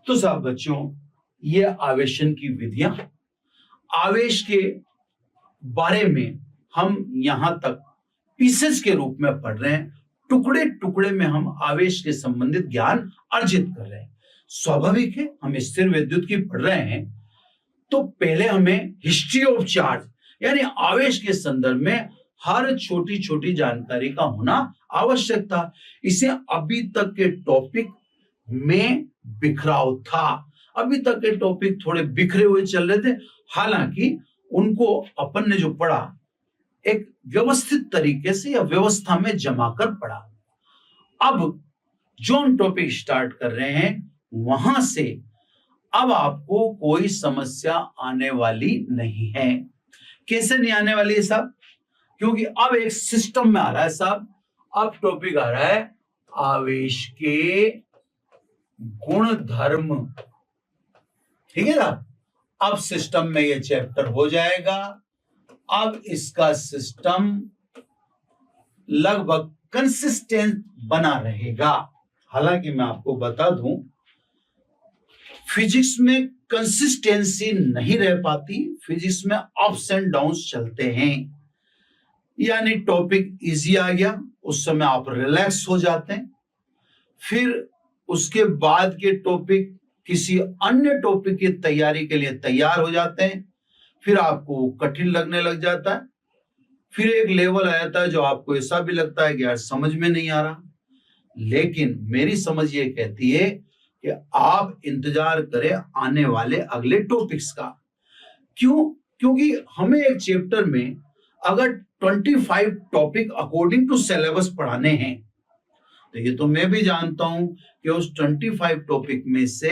तो साहब बच्चों, ये आवेशन की विधियां, आवेश के बारे में हम यहां तक पीसेस के रूप में पढ़ रहे हैं, टुकड़े टुकड़े में हम आवेश के संबंधित ज्ञान अर्जित कर रहे हैं। स्वाभाविक है, हम स्थिर विद्युत की पढ़ रहे हैं तो पहले हमें हिस्ट्री ऑफ चार्ज यानी आवेश के संदर्भ में हर छोटी छोटी जानकारी का होना आवश्यक था। इसे अभी तक के टॉपिक में बिखराव था, अभी तक के टॉपिक थोड़े बिखरे हुए चल रहे थे, हालांकि उनको अपन ने जो पढ़ा एक व्यवस्थित तरीके से या व्यवस्था में जमा कर पढ़ा। अब जो हम टॉपिक स्टार्ट कर रहे हैं वहां से अब आपको कोई समस्या आने वाली नहीं है। कैसे नहीं आने वाली है साहब? क्योंकि अब एक सिस्टम में आ रहा है साहब। अब टॉपिक आ रहा है आवेश के गुण धर्म, ठीक है ना। अब सिस्टम में ये चैप्टर हो जाएगा। अब इसका सिस्टम लगभग कंसिस्टेंट बना रहेगा। हालांकि मैं आपको बता दूं, फिजिक्स में कंसिस्टेंसी नहीं रह पाती, फिजिक्स में अप्स एंड डाउन्स चलते हैं। यानी टॉपिक इजी आ गया, उस समय आप रिलैक्स हो जाते हैं, फिर उसके बाद के टॉपिक किसी अन्य टॉपिक की तैयारी के लिए तैयार हो जाते हैं, फिर आपको कठिन लगने लग जाता है, फिर एक लेवल आ जाता है जो आपको ऐसा भी लगता है कि यार समझ में नहीं आ रहा। लेकिन मेरी समझ ये कहती है कि आप इंतजार करें आने वाले अगले टॉपिक्स का। क्यों? क्योंकि हमें एक चैप्टर में अगर 25 टॉपिक अकॉर्डिंग टू सिलेबस पढ़ाने हैं तो ये तो मैं भी जानता हूं कि उस 25 टॉपिक में से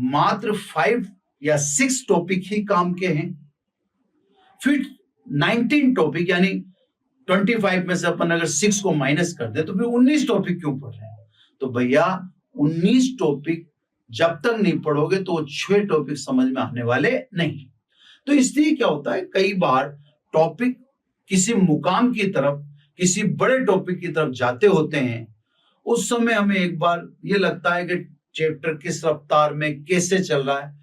मात्र 5 या 6 टॉपिक ही काम के हैं। फिर 19 टॉपिक यानी 25 में से अपन अगर 6 को माइनस कर दे तो फिर 19 टॉपिक क्यों पढ़ रहे हैं? तो भैया 19 टॉपिक जब तक नहीं पढ़ोगे तो 6 टॉपिक समझ में आने वाले नहीं। तो इसलिए क्या होता है, कई बार टॉपिक किसी मुकाम की तरफ, किसी बड़े टॉपिक की तरफ जाते होते हैं, उस समय हमें एक बार ये लगता है कि चैप्टर किस रफ्तार में कैसे चल रहा है।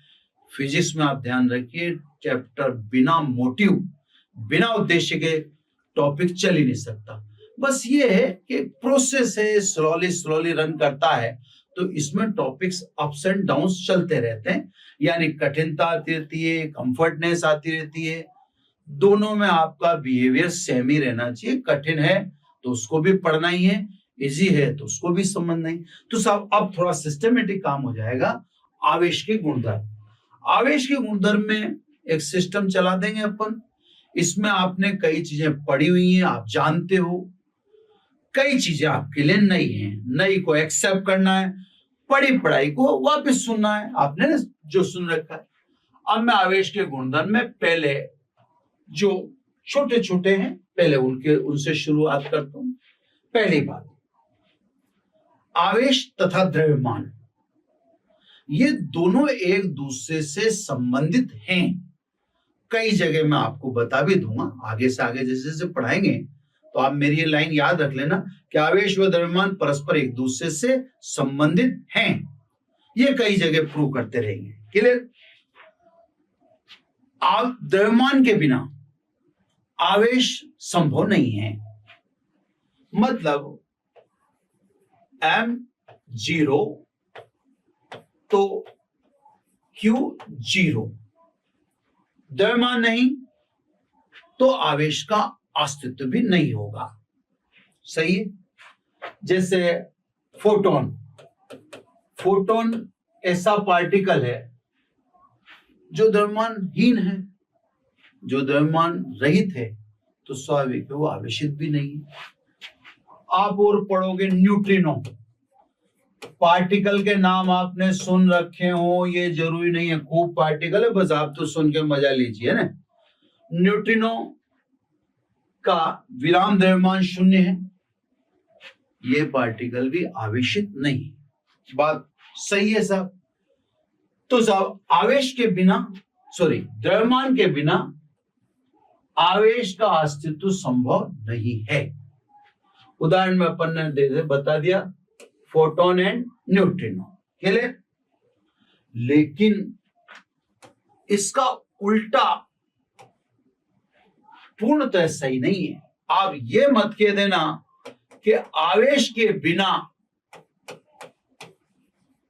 फिजिक्स में आप ध्यान रखिए, चैप्टर बिना मोटिव, बिना उद्देश्य के टॉपिक चल ही नहीं सकता। बस ये है कि प्रोसेस है, स्लोली रन करता है, तो इसमें टॉपिक्स अप्स एंड डाउन्स चलते रहते हैं। यानी कठिनता आती रहती है, कंफर्टनेस आती रहती है, दोनों में आपका बिहेवियर सेम ही रहना चाहिए। कठिन है तो उसको भी पढ़ना ही है, इजी है तो उसको भी समझना ही। तो साहब अब थोड़ा सिस्टमेटिक काम हो जाएगा। आवेश के गुणधर्म, आवेश के गुणधर्म में एक सिस्टम चला देंगे अपन। इसमें आपने कई चीजें पढ़ी हुई हैं, आप जानते हो, कई चीजें आपके लिए नई हैं, नई को एक्सेप्ट करना है, पढ़ी पढ़ाई को वापस सुनना है, आपने जो सुन रखा है। अब मैं आवेश के गुणधर्म में पहले जो छोटे छोटे हैं पहले उनसे शुरुआत करता हूं। पहली बात, आवेश तथा द्रव्यमान, ये दोनों एक दूसरे से संबंधित हैं। कई जगह मैं आपको बता भी दूंगा, आगे से आगे जैसे जैसे पढ़ाएंगे तो आप मेरी ये लाइन याद रख लेना कि आवेश व द्रव्यमान परस्पर एक दूसरे से संबंधित हैं। ये कई जगह प्रूव करते रहेंगे। क्लियर? आप द्रव्यमान के बिना आवेश संभव नहीं है। मतलब M0 तो Q0, द्रव्यमान नहीं तो आवेश का अस्तित्व भी नहीं होगा। सही है? जैसे फोटोन, फोटोन ऐसा पार्टिकल है जो द्रव्यमानहीन है, जो द्रव्यमान रहित है, तो स्वाभाविक है वो आवेशित भी नहीं है। आप और पढ़ोगे न्यूट्रिनो, पार्टिकल के नाम आपने सुन रखे हो, ये जरूरी नहीं है खूब पार्टिकल है, बस आप तो सुन के मजा लीजिए ना। न्यूट्रिनो का विराम द्रव्यमान 0 है, ये पार्टिकल भी आवेशित नहीं। बात सही है साहब? तो साहब आवेश के बिना, द्रव्यमान के बिना आवेश का अस्तित्व संभव नहीं है। उदाहरण में अपन ने बता दिया फोटोन एंड न्यूट्रिनो। क्लियर? लेकिन इसका उल्टा पूर्णतः सही नहीं है। आप ये मत कह देना कि आवेश के बिना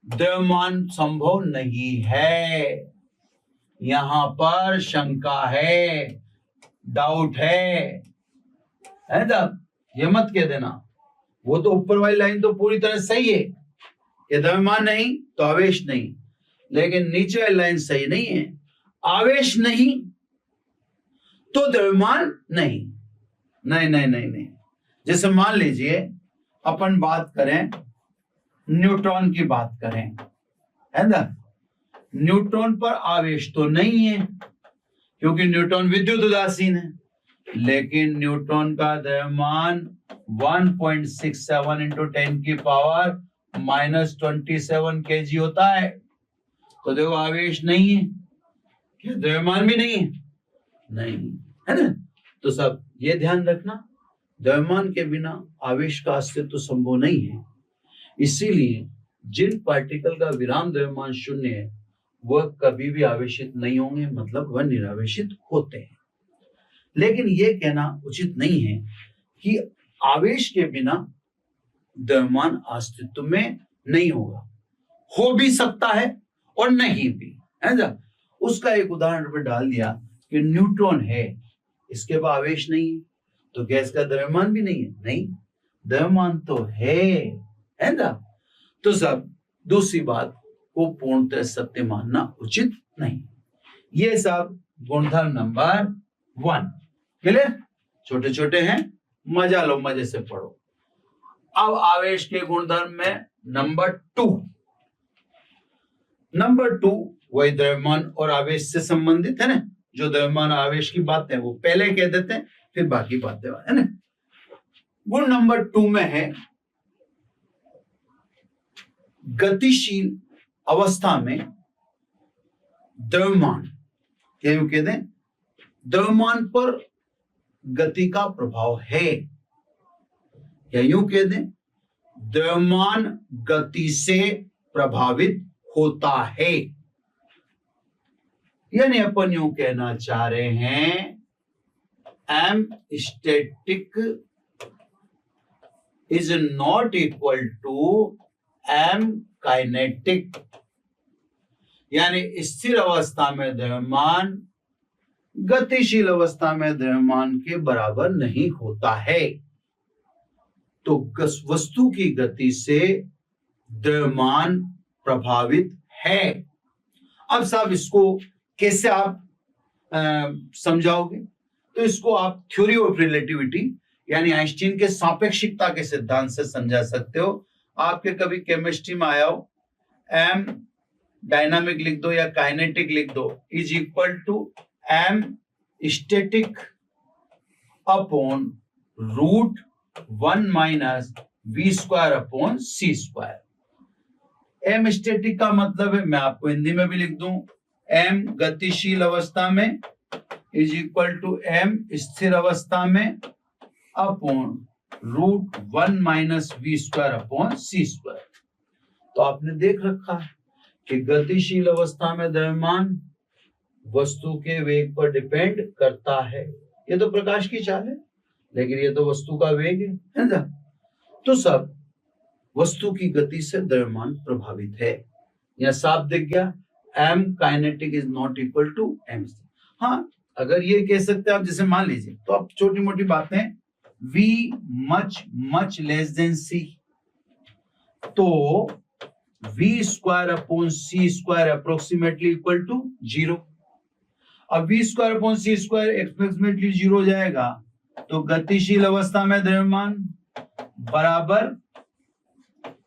द्रव्यमान संभव नहीं है। यहां पर शंका है, डाउट है ना? ये मत कह देना। वो तो ऊपर वाली लाइन तो पूरी तरह सही है, ये द्रव्यमान नहीं तो आवेश नहीं, लेकिन नीचे वाली लाइन सही नहीं है। आवेश नहीं तो द्रव्यमान नहीं। नहीं नहीं नहीं नहीं। जैसे मान लीजिए अपन बात करें, न्यूट्रॉन की बात करें, है ना? न्यूट्रॉन पर आवेश तो नहीं है क्योंकि न्यूट्रॉन विद्युत उदासीन है, लेकिन न्यूट्रॉन का द्रव्यमान 1.67 इंटू 10 की पावर -27 kg होता है। तो देखो आवेश नहीं है, क्या द्रव्यमान भी नहीं है? नहीं है ना? तो सब ये ध्यान रखना, द्रव्यमान के बिना आवेश का अस्तित्व तो संभव नहीं है। इसीलिए जिन पार्टिकल का विराम द्रव्यमान शून्य है वह कभी भी आवेशित नहीं होंगे, मतलब वह निरावेशित होते हैं। लेकिन यह कहना उचित नहीं है कि आवेश के बिना द्रव्यमान अस्तित्व में नहीं होगा। हो भी सकता है और नहीं भी, है ना? उसका एक उदाहरण पर डाल दिया कि न्यूट्रॉन है, इसके पास आवेश नहीं है, तो गैस का द्रव्यमान भी नहीं है। नहीं, द्रव्यमान तो है ना? तो सब दूसरी बात को पूर्णतः सत्य मानना उचित नहीं। ये सब गुणधर्म नंबर 1 क्लियर? छोटे छोटे हैं, मजा लो, मजे से पढ़ो। अब आवेश के गुणधर्म में नंबर 2 वही द्रव्यमान और आवेश से संबंधित है ना। जो द्रव्यमान आवेश की बात है वो पहले कह देते हैं, फिर बाकी बातें, है ना। गुण नंबर 2 में है गतिशील अवस्था में द्रव्यमान, क्या यूं कह दें, द्रव्यमान पर गति का प्रभाव है, या यूं कह दें द्रव्यमान गति से प्रभावित होता है। यानी अपन यूं कहना चाह रहे हैं M static is not equal to M kinetic. यानी स्थिर अवस्था में द्रव्यमान गतिशील अवस्था में द्रव्यमान के बराबर नहीं होता है। तो वस्तु की गति से द्रव्यमान प्रभावित है। अब साहब इसको कैसे आप समझाओगे? तो इसको आप थ्योरी ऑफ रिलेटिविटी यानी आइंस्टीन के सापेक्षिकता के सिद्धांत से समझा सकते हो। आपके कभी केमिस्ट्री में आया हो, एम डायनामिक लिख दो या काइनेटिक लिख दो is equal to M static upon √1 minus v² upon c²। M static का मतलब है, मैं आपको हिंदी में भी लिख दूं, एम गतिशील अवस्था में इज इक्वल टू एम स्थिर अवस्था में upon √1 minus v² upon c²। तो आपने देख रखा है कि गतिशील अवस्था में द्रव्यमान वस्तु के वेग पर डिपेंड करता है। ये तो प्रकाश की चाल है, लेकिन ये तो वस्तु का वेग है ना। तो सब वस्तु की गति से द्रव्यमान प्रभावित है। यह साफ दिख गया, M kinetic is not equal to M. हाँ, अगर ये कह सकते हैं आप, जैसे मान लीजिए, तो आप छोटी मोटी बातें, v much less than c, तो v² upon c² approximately equal to 0। अब v² अपॉन c² अप्रोक्सीमेटली 0 हो जाएगा, तो गतिशील अवस्था में द्रव्यमान बराबर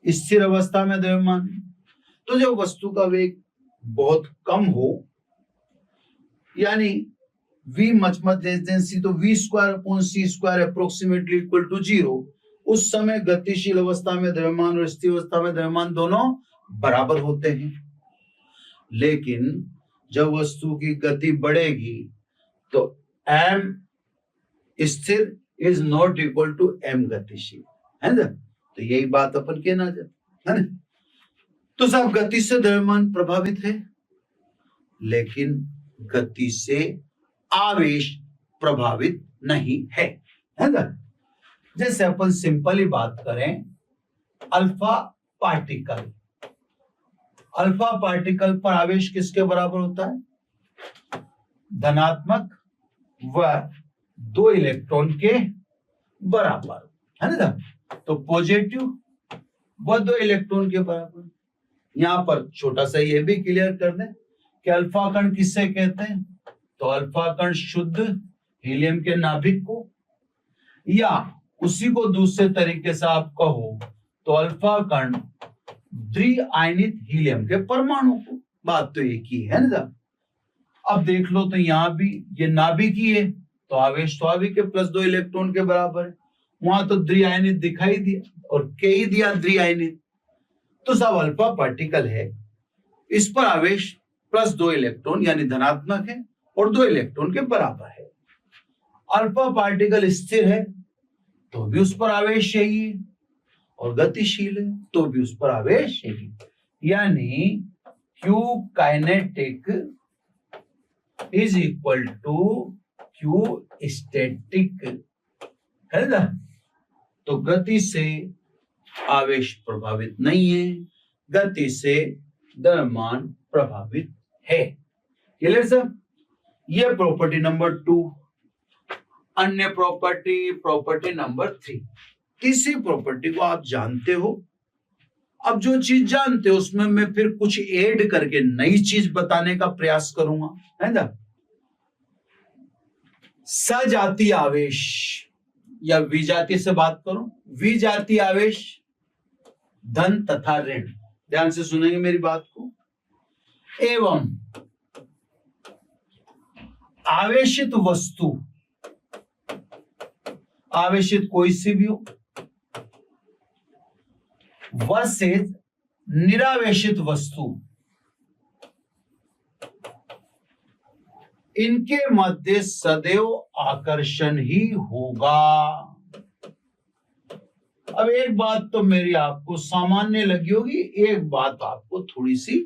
स्थिर अवस्था में द्रव्यमान। तो जब वस्तु का वेग बहुत कम हो, यानी v much less than c, तो v² upon c² approximately equal to 0, उस समय गतिशील अवस्था में द्रव्यमान और स्थिर अवस्था में द्रव्यमान दोनों बराबर होते हैं। लेकिन जब वस्तु की गति बढ़ेगी तो m स्थिर is not equal to m गतिशील, है ना। तो यही बात अपन कहना चाहते हैं, है ना। तो साहब गति से द्रव्यमान प्रभावित है, लेकिन गति से आवेश प्रभावित नहीं है ना। जैसे अपन सिंपली बात करें, अल्फा पार्टिकल, अल्फा पार्टिकल पर आवेश किसके बराबर होता है? धनात्मक व 2 इलेक्ट्रॉन के बराबर, है ना। तो पॉजिटिव व 2 इलेक्ट्रॉन के बराबर। यहां पर छोटा सा ये भी क्लियर कर दें कि अल्फा कण किससे कहते हैं? तो अल्फा कण शुद्ध हीलियम के नाभिक को, या उसी को दूसरे तरीके से आप कहो तो अल्फा कण द्विआयनित हीलियम के परमाणु को। बात तो एक ही है ना। अब देख लो तो यहां भी ये नाभिक ही है, तो आवेश स्वाभाविक है प्लस 2 इलेक्ट्रॉन के बराबर है। वहां तो द्विआयनित दिखाई दिया और के ही दिया द्विआयनित, तो सब अल्फा पार्टिकल है, इस पर आवेश प्लस 2 इलेक्ट्रॉन यानी धनात्मक है और 2 इलेक्ट्रॉन के बराबर है। अल्फा पार्टिकल स्थिर है तो भी उस पर आवेश यही है, और गतिशील है तो भी उस पर आवेश यही, यानी Q kinetic is equal to Q static, है ना। तो गति से आवेश प्रभावित नहीं है, गति से द्रव्यमान प्रभावित है। Clear sir? ये प्रॉपर्टी नंबर 2। अन्य प्रॉपर्टी नंबर 3। तीसरी प्रॉपर्टी को आप जानते हो। अब जो चीज जानते हो उसमें मैं फिर कुछ ऐड करके नई चीज बताने का प्रयास करूंगा, है ना। सजातीय आवेश या विजातीय से बात करूं, विजातीय आवेश धन तथा ऋण, ध्यान से सुनेंगे मेरी बात को, एवं आवेशित वस्तु, आवेशित कोई सी भी हो, वर्सेज निरावेशित वस्तु, इनके मध्य सदैव आकर्षण ही होगा। अब एक बात तो मेरी आपको सामान्य लगी होगी, एक बात आपको थोड़ी सी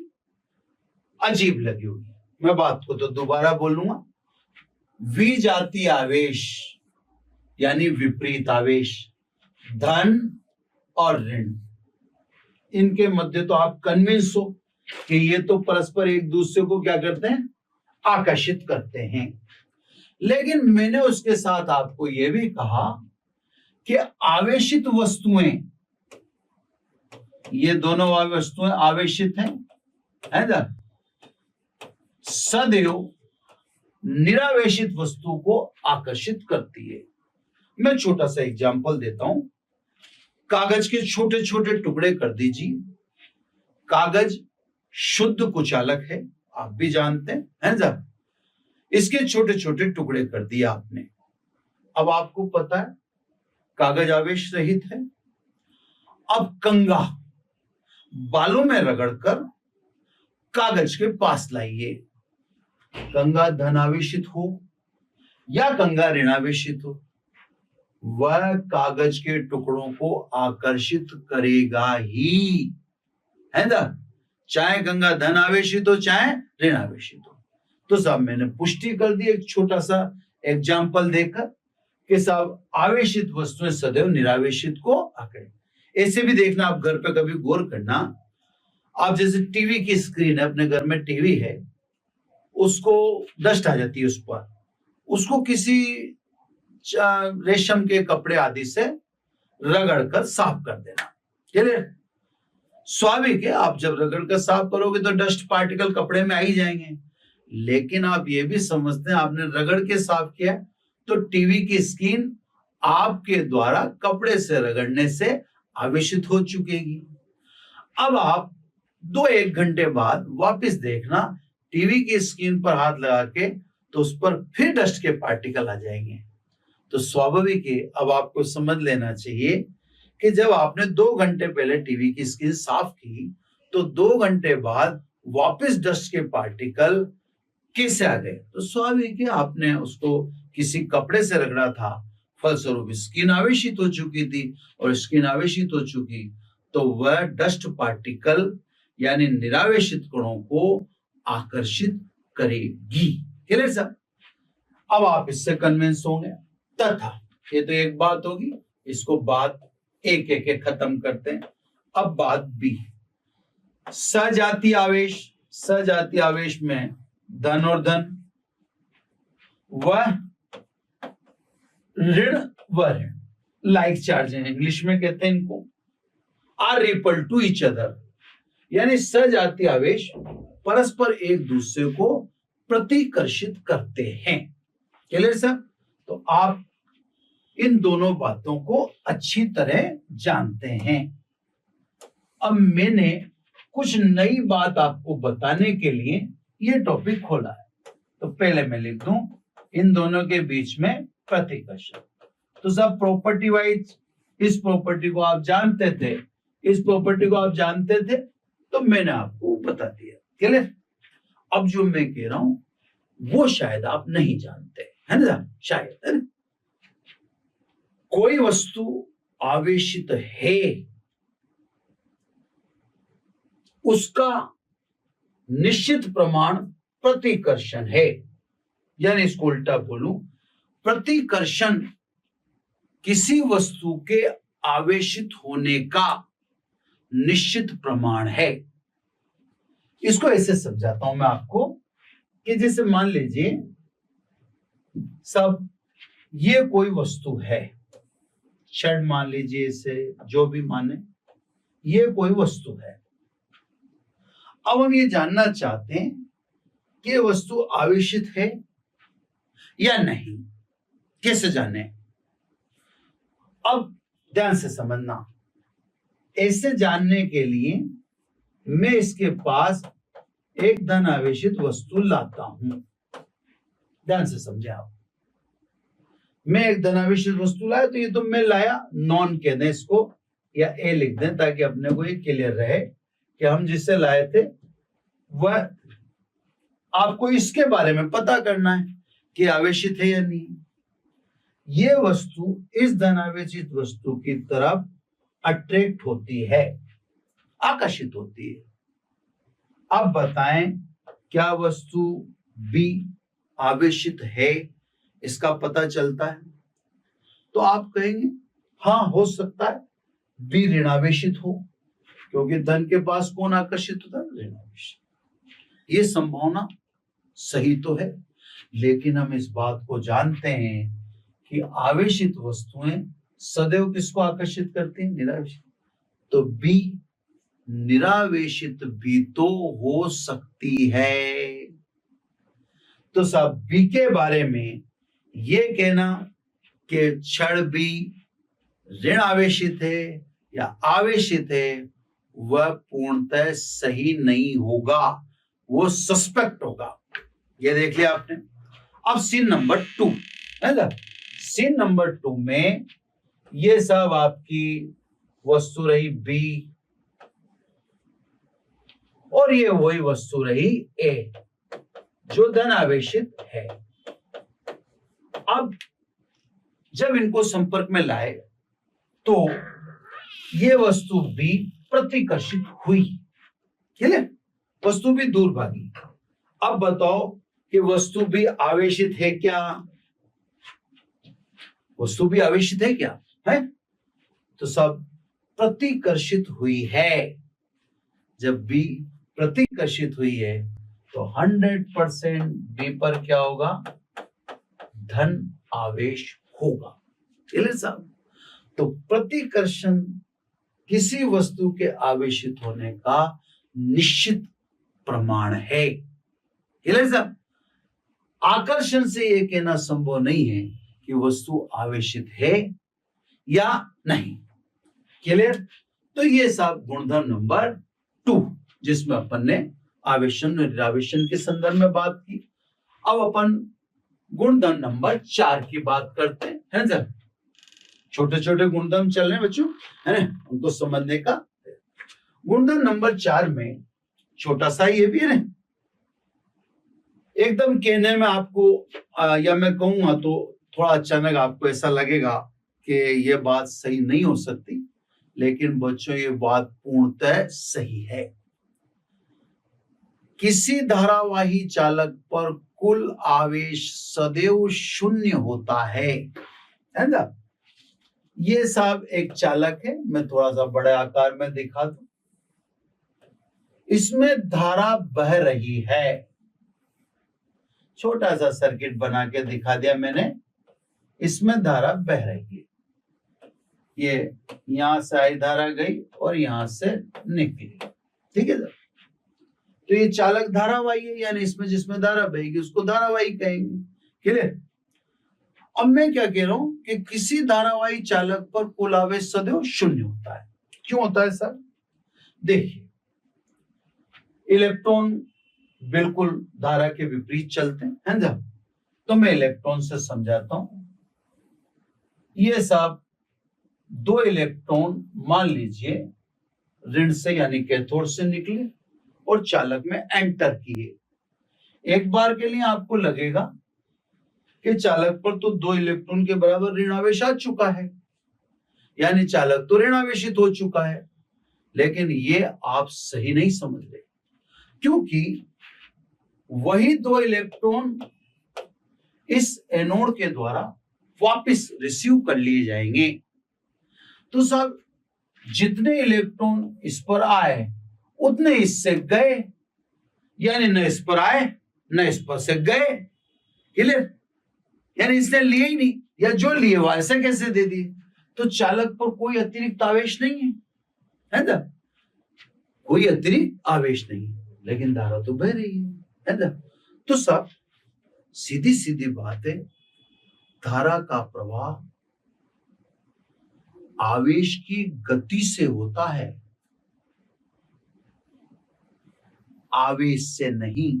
अजीब लगी होगी। मैं बात को तो दोबारा बोलूंगा। विजातीय आवेश यानी विपरीत आवेश, धन और ऋण, इनके मध्य तो आप कन्विंस हो कि ये तो परस्पर एक दूसरे को क्या करते हैं? आकर्षित करते हैं। लेकिन मैंने उसके साथ आपको यह भी कहा कि आवेशित वस्तुएं, ये दोनों वस्तुएं आवेशित हैं, है ना, सदैव निरावेशित वस्तु को आकर्षित करती है। मैं छोटा सा एग्जांपल देता हूं। कागज के छोटे छोटे टुकड़े कर दीजिए। कागज शुद्ध कुचालक है, आप भी जानते हैं, है ना। इसके छोटे छोटे टुकड़े कर दिए आपने। अब आपको पता है कागज आवेश रहित है। अब कंघा बालों में रगड़कर कागज के पास लाइए। कंघा धनावेशित हो या कंघा ऋणावेशित हो, वह कागज के टुकड़ों को आकर्षित करेगा ही, है ना, चाहे गंगा धन आवेशित हो चाहे ऋण आवेशित हो। तो साहब मैंने पुष्टि कर दी एक छोटा सा एग्जाम्पल देकर कि साहब आवेशित वस्तुएं सदैव निरावेशित को आकर्षित। ऐसे भी देखना, आप घर पे कभी गौर करना, आप जैसे टीवी की स्क्रीन है, अपने घर में टीवी है, उसको डस्ट आ जाती है उस पर, उसको किसी रेशम के कपड़े आदि से रगड़कर साफ कर देना। क्लियर? स्वाभाविक है, आप जब रगड़कर साफ करोगे तो डस्ट पार्टिकल कपड़े में आ ही जाएंगे। लेकिन आप ये भी समझते हैं, आपने रगड़ के साफ किया तो टीवी की स्क्रीन आपके द्वारा कपड़े से रगड़ने से आवेशित हो चुकेगी। अब आप 2-1 घंटे बाद वापस देखना, टीवी की स्क्रीन पर हाथ लगा के, तो उस पर फिर डस्ट के पार्टिकल आ जाएंगे। तो स्वाभाविक है, अब आपको समझ लेना चाहिए कि जब आपने 2 घंटे पहले टीवी की स्क्रीन साफ की तो 2 घंटे बाद वापस डस्ट के पार्टिकल कैसे आ गए? तो स्वाभाविक है, आपने उसको किसी कपड़े से रगड़ा था, फलस्वरूप स्किन आवेशित हो चुकी थी, और स्किन आवेशित हो चुकी तो वह डस्ट पार्टिकल यानी निरावेशित कणों को आकर्षित करेगी। Clear sir? अब आप इससे कन्विंस होंगे। तथा ये तो एक बात होगी, इसको बात एक एक खत्म करते हैं। अब बात बी, सजातीय आवेश। सजातीय आवेश में धन और धन, वह ऋण व ऋण, लाइक चार्ज है इंग्लिश में कहते हैं इनको, are repel to each other, यानी सजातीय आवेश परस्पर एक दूसरे को प्रतिकर्षित करते हैं। Clear sir? तो आप इन दोनों बातों को अच्छी तरह जानते हैं। अब मैंने कुछ नई बात आपको बताने के लिए ये टॉपिक खोला है, तो पहले मैं लिख दूं इन दोनों के बीच में प्रतिकर्षण। तो सब प्रॉपर्टी वाइज इस प्रॉपर्टी को आप जानते थे, इस प्रॉपर्टी को आप जानते थे, तो मैंने आपको बता दिया। क्लियर? अब जो मैं कह रहा हूं वो शायद आप नहीं जानते, है ना? शायद, है ना? कोई वस्तु आवेशित है, उसका निश्चित प्रमाण प्रतिकर्षण है, यानी इसको उल्टा बोलूं, प्रतिकर्षण किसी वस्तु के आवेशित होने का निश्चित प्रमाण है। इसको ऐसे समझाता हूं मैं आपको कि जैसे मान लीजिए सब ये कोई वस्तु है, छड़ मान लीजिए, इसे जो भी माने, ये कोई वस्तु है। अब हम ये जानना चाहते हैं कि ये वस्तु आवेशित है या नहीं, कैसे जाने? अब ध्यान से समझना, ऐसे जानने के लिए मैं इसके पास एक धन आवेशित वस्तु लाता हूं। ध्यान से समझे आप, मैं एक धनावेशित वस्तु लाया, तो ये तो मैं लाया, नॉन कह दें इसको या ए लिख दें, ताकि अपने को ये क्लियर रहे कि हम जिससे लाए थे वह, आपको इसके बारे में पता करना है कि आवेशित है या नहीं। ये वस्तु इस धनावेशित वस्तु की तरफ अट्रैक्ट होती है, आकर्षित होती है। अब बताएं क्या वस्तु बी आवेशित है, इसका पता चलता है? तो आप कहेंगे हाँ, हो सकता है बी ऋणावेशित हो, क्योंकि धन के पास कौन आकर्षित होता है? ऋणावेशित। ये संभावना सही तो है, लेकिन हम इस बात को जानते हैं कि आवेशित वस्तुएं सदैव किसको आकर्षित करती हैं? निरावेशित। तो बी निरावेशित भी तो हो सकती है। तो सब बी के बारे में ये कहना कि क्षण भी ऋण आवेशित है या आवेशित है, वह पूर्णतः सही नहीं होगा, वो सस्पेक्ट होगा। ये देख लिया आपने। अब सीन नंबर 2 है ना, सीन नंबर 2 में ये सब आपकी वस्तु रही बी और ये वही वस्तु रही ए जो धन आवेशित है। अब जब इनको संपर्क में लाए तो ये वस्तु बी प्रतिकर्षित हुई, क्लियर? वस्तु भी दूर भागी। अब बताओ कि वस्तु भी आवेशित है क्या? वस्तु भी आवेशित है क्या? है तो सब प्रतिकर्षित हुई है। जब बी प्रतिकर्षित हुई है तो 100% बी पर क्या होगा? धन आवेश होगा। क्लियर साहब? तो प्रतिकर्षण किसी वस्तु के आवेशित होने का निश्चित प्रमाण है। क्लियर साहब? आकर्षण से यह कहना संभव नहीं है कि वस्तु आवेशित है या नहीं। क्लियर? तो ये सब गुणधर्म नंबर 2 जिसमें अपन ने आवेशन और निरावेशन के संदर्भ में बात की। अब अपन गुणधर्म नंबर 4 की बात करते हैं, है ना? छोटे छोटे गुणधर्म चल रहे हैं बच्चों, है ना, उनको समझने का। गुणधर्म नंबर 4 में छोटा सा ये भी है ना, एकदम कहने में आपको या मैं कहूंगा तो थोड़ा अचानक आपको ऐसा लगेगा कि ये बात सही नहीं हो सकती, लेकिन बच्चों ये बात पूर्णतः सही है। किसी धारावाही चालक पर कुल आवेश सदैव शून्य होता है ना। ये साहब एक चालक है, मैं थोड़ा सा बड़े आकार में दिखा दूं। इसमें धारा बह रही है, छोटा सा सर्किट बना के दिखा दिया मैंने। इसमें धारा बह रही है, ये यहां से आई धारा गई और यहां से निकली, ठीक है सर। तो ये चालक धारावाही है, यानी इसमें जिसमें धारा बहेगी उसको धारावाही कहेंगे। क्लियर। अब मैं क्या कह रहा हूं कि किसी धारावाही चालक पर कुल आवेश सदैव शून्य होता है। क्यों होता है सर? देखिए, इलेक्ट्रॉन बिल्कुल धारा के विपरीत चलते हैं ना। तो मैं इलेक्ट्रॉन से समझाता हूं। ये साहब दो इलेक्ट्रॉन मान लीजिए ऋण से यानी कैथोड से निकले और चालक में एंटर किए। एक बार के लिए आपको लगेगा कि चालक पर तो दो इलेक्ट्रॉन के बराबर ऋण आवेश आ चुका है, यानी चालक तो ऋणावेशित हो चुका है। लेकिन ये आप सही नहीं समझ रहे, क्योंकि वही दो इलेक्ट्रॉन इस एनोड के द्वारा वापस रिसीव कर लिए जाएंगे। तो साहब जितने इलेक्ट्रॉन इस पर आए उतने इससे गए, यानी न इस पर आए न इस पर से गए। क्लियर। यानी इसने लिए ही नहीं, या जो लिए वो ऐसे कैसे दे दिए। तो चालक पर कोई अतिरिक्त आवेश नहीं है ना, कोई अतिरिक्त आवेश नहीं, लेकिन धारा तो बह रही है ना। तो सब सीधी सीधी बात है, धारा का प्रवाह आवेश की गति से होता है, आवेश से नहीं।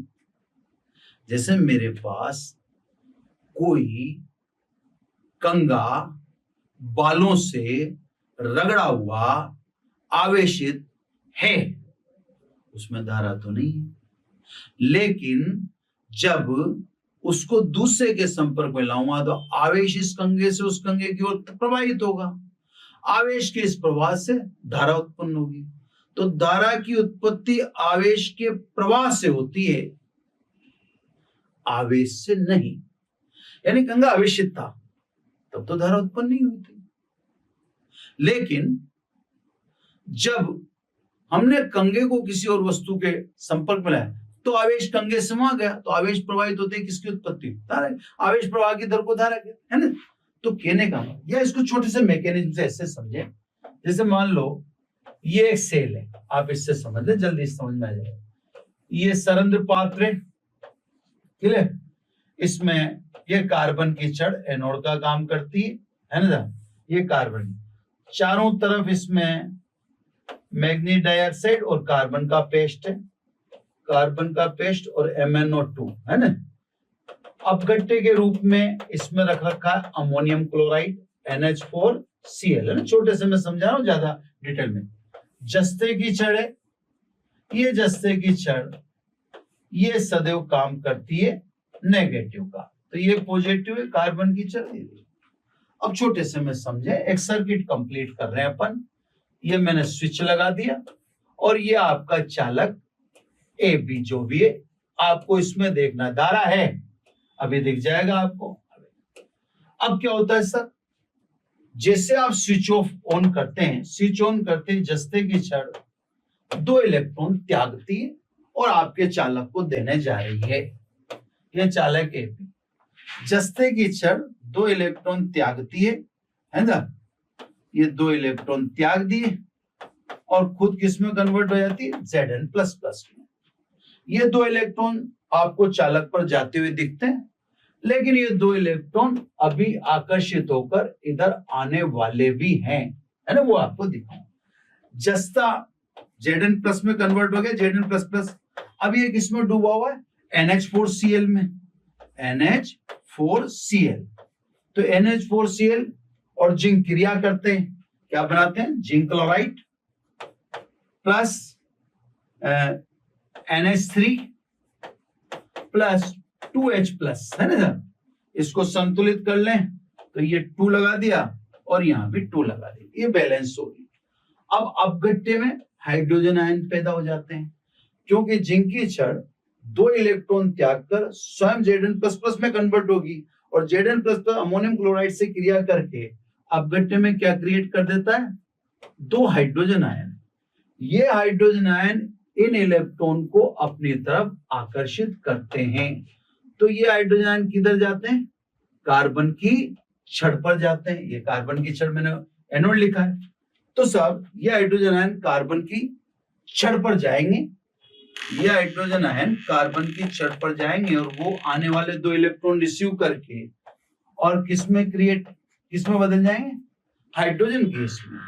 जैसे मेरे पास कोई कंगा बालों से रगड़ा हुआ आवेशित है, उसमें धारा तो नहीं है, लेकिन जब उसको दूसरे के संपर्क में लाऊंगा तो आवेश इस कंगे से उस कंगे की ओर प्रवाहित होगा। आवेश के इस प्रवाह से धारा उत्पन्न होगी। तो धारा की उत्पत्ति आवेश के प्रवाह से होती है, आवेश से नहीं। यानी कंगा आवेशित था तब तो धारा उत्पन्न नहीं हुई थी, लेकिन जब हमने कंगे को किसी और वस्तु के संपर्क में लाया तो आवेश कंगे से वहां गया, तो आवेश प्रवाहित होते हैं, किसकी उत्पत्ति? धारा। आवेश प्रवाह की दर को धारा है ना। तो कहने का या इसको छोटे से मैकेनिज्म से ऐसे समझे, जैसे मान लो ये एक सेल है, आप इससे समझ ले, जल्दी समझ में आ जाएगा। ये सरंध्र पात्र है, क्लियर। इसमें ये कार्बन की छड़ एनोड का काम करती है ना। ये कार्बन चारों तरफ इसमें मैग्नीज डाइऑक्साइड और कार्बन का पेस्ट है, कार्बन का पेस्ट और MnO2 है ना। अपघट्य के रूप में इसमें रख रखा है अमोनियम क्लोराइड NH4Cl है ना। छोटे से मैं समझा रहा हूं, ज्यादा डिटेल में। जस्ते की छड़ है, ये जस्ते की छड़ ये सदैव काम करती है नेगेटिव का, तो ये पॉजिटिव है, कार्बन की छड़। अब छोटे से में समझे, एक सर्किट कंप्लीट कर रहे हैं अपन। ये मैंने स्विच लगा दिया और ये आपका चालक ए बी जो भी है, आपको इसमें देखना धारा है, अभी दिख जाएगा आपको। अब क्या होता है सर, जैसे आप स्विच ऑफ ऑन करते हैं, स्विच ऑन करते ही जस्ते की छड़ दो इलेक्ट्रॉन त्यागती है और आपके चालक को देने जा रही है। यह चालक ए बी, जस्ते की छड़ दो इलेक्ट्रॉन त्यागती है ना। ये दो इलेक्ट्रॉन त्याग दिए और खुद किसमें कन्वर्ट हो जाती है? Zn++ में। ये दो इलेक्ट्रॉन आपको चालक पर जाते हुए दिखते हैं, लेकिन ये दो इलेक्ट्रॉन अभी आकर्षित होकर इधर आने वाले भी हैं, है ना। वो आपको दिखाऊं। जस्ता Zn+ में कन्वर्ट हो गया, Zn++। अब ये किसमें डूबा हुआ है? NH4Cl में, NH4Cl। तो NH4Cl और जिंक क्रिया करते हैं, क्या बनाते हैं? Zinc chloride plus NH3 plus 2H+ है ना। इसको संतुलित कर लें तो ये 2 लगा दिया और यहां भी 2 लगा दिया, ये बैलेंस हो गई। अब अपघट्य में हाइड्रोजन आयन पैदा हो जाते हैं, क्योंकि जिंक की छड़ 2 इलेक्ट्रॉन त्याग कर स्वयं Zn++ में कन्वर्ट होगी और Zn++ अमोनियम क्लोराइड से क्रिया करके अपघट्य में क्या क्रिएट कर देता है? 2 हाइड्रोजन आयन। ये हाइड्रोजन आयन इन इलेक्ट्रॉन को अपनी तरफ आकर्षित करते हैं। तो ये हाइड्रोजन आयन किधर जाते हैं? कार्बन की छड़ पर जाते हैं। ये कार्बन की छड़ मैंने एनोड लिखा है। तो साहब ये हाइड्रोजन आयन कार्बन की छड़ पर जाएंगे, ये हाइड्रोजन आयन कार्बन की छड़ पर जाएंगे और वो आने वाले 2 इलेक्ट्रॉन रिसीव करके और किसमें बदल जाएंगे? हाइड्रोजन गैस में।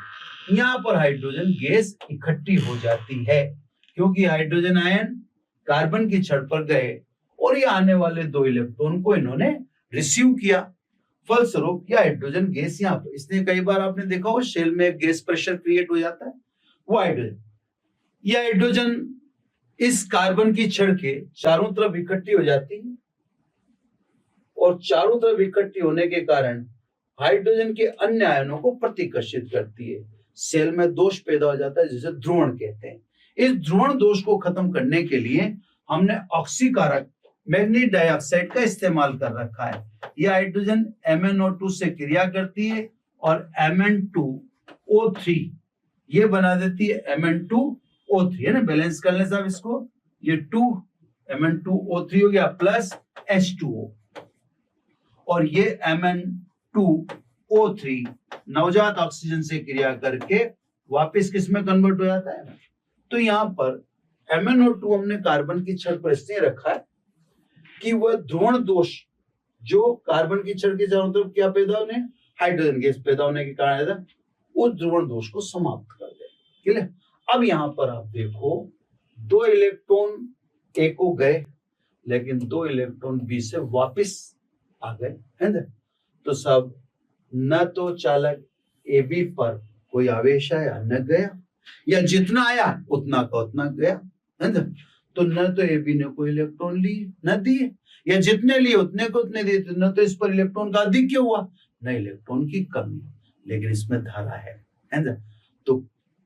यहाँ पर हाइड्रोजन गैस इकट्ठी हो जाती है क्योंकि हाइड्रोजन आयन कार्बन की छड़ पर गए और ये आने वाले 2 इलेक्ट्रॉन को इन्होंने रिसीव किया। फलस्वरूप यह हाइड्रोजन गैस यहाँ पर, इसलिए कई बार आपने देखा हो शेल में एक गैस प्रेशर क्रिएट हो जाता है, वो हाइड्रोजन। यह हाइड्रोजन इस कार्बन की छड़ के चारों तरफ इकट्ठी हो जाती है और चारों तरफ इकट्ठी होने के कारण हाइड्रोजन के अन्य आयनों को प्रतिकर्षित करती है। सेल में दोष पैदा हो जाता है जिसे ध्रुवण कहते हैं। इस ध्रुवण दोष को खत्म करने के लिए हमने ऑक्सीकारक मैग्नीज डाइऑक्साइड का इस्तेमाल कर रखा है। यह हाइड्रोजन MnO2 से क्रिया करती है और Mn2O3 ये बना देती है Mn2O3, है ना। बैलेंस कर लें साहब इसको, ये 2 Mn2O3 हो गया प्लस H2O और ये Mn2O3 नवजात ऑक्सीजन से क्रिया करके वापस किस में कन्वर्ट हो जाता है। तो यहाँ पर MnO2 हमने कार्बन की छड़ पर इसलिए रखा है कि वह ध्रुवण दोष जो कार्बन की छड़ के चारों तरफ क्या पैदा होने, हाइड्रोजन गैस पैदा होने के कारण उस ध्रुवण दोष को समाप्त कर दे। ठीक है। अब यहाँ पर आप देखो 2 इलेक्ट्रॉन ए को गए लेकिन 2 इलेक्ट्रॉन बी से वापस आ गए, है ना। तो सब न तो चालक ए बी पर कोई आवेश आया न गया, या जितना आया उतना का उतना गया, है ना। तो न तो ए बी ने कोई इलेक्ट्रॉन लिए न दिए, या जितने लिए उतने को उतने दिए। तो न तो इस पर इलेक्ट्रॉन का अधिक क्यों हुआ, न इलेक्ट्रॉन की कमी, लेकिन इसमें धारा है ना। तो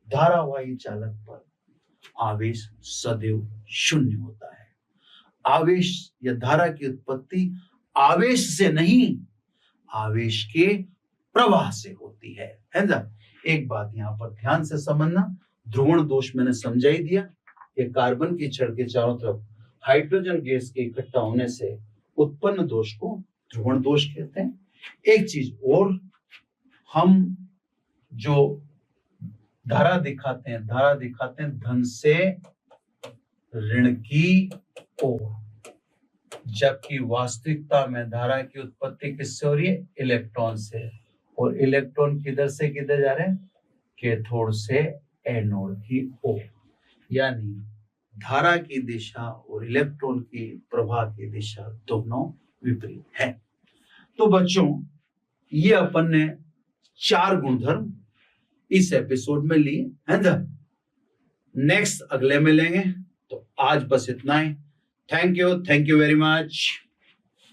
धारावाही चालक पर आवेश सदैव शून्य होता है। आवेश या धारा की उत्पत्ति आवेश से नहीं, आवेश के प्रवाह से होती है ना। एक बात यहाँ पर ध्यान से समझना, ध्रुवण दोष मैंने समझा ही दिया। ये कार्बन की छड़ के चारों तरफ हाइड्रोजन गैस के इकट्ठा होने से उत्पन्न दोष को ध्रुवण दोष कहते हैं। एक चीज और, हम जो धारा दिखाते हैं धन से ऋण की ओर, जबकि वास्तविकता में धारा की उत्पत्ति किससे हो रही है, इलेक्ट्रॉन से। और इलेक्ट्रॉन किधर से किधर जा रहे हैं, कैथोड से एनोड की ओर। यानी धारा की दिशा और इलेक्ट्रॉन की प्रवाह की दिशा दोनों विपरीत है। तो बच्चों ये अपन ने 4 गुणधर्म इस एपिसोड में लिए, है ना। नेक्स्ट अगले में लेंगे। तो आज बस इतना ही। Thank you very much.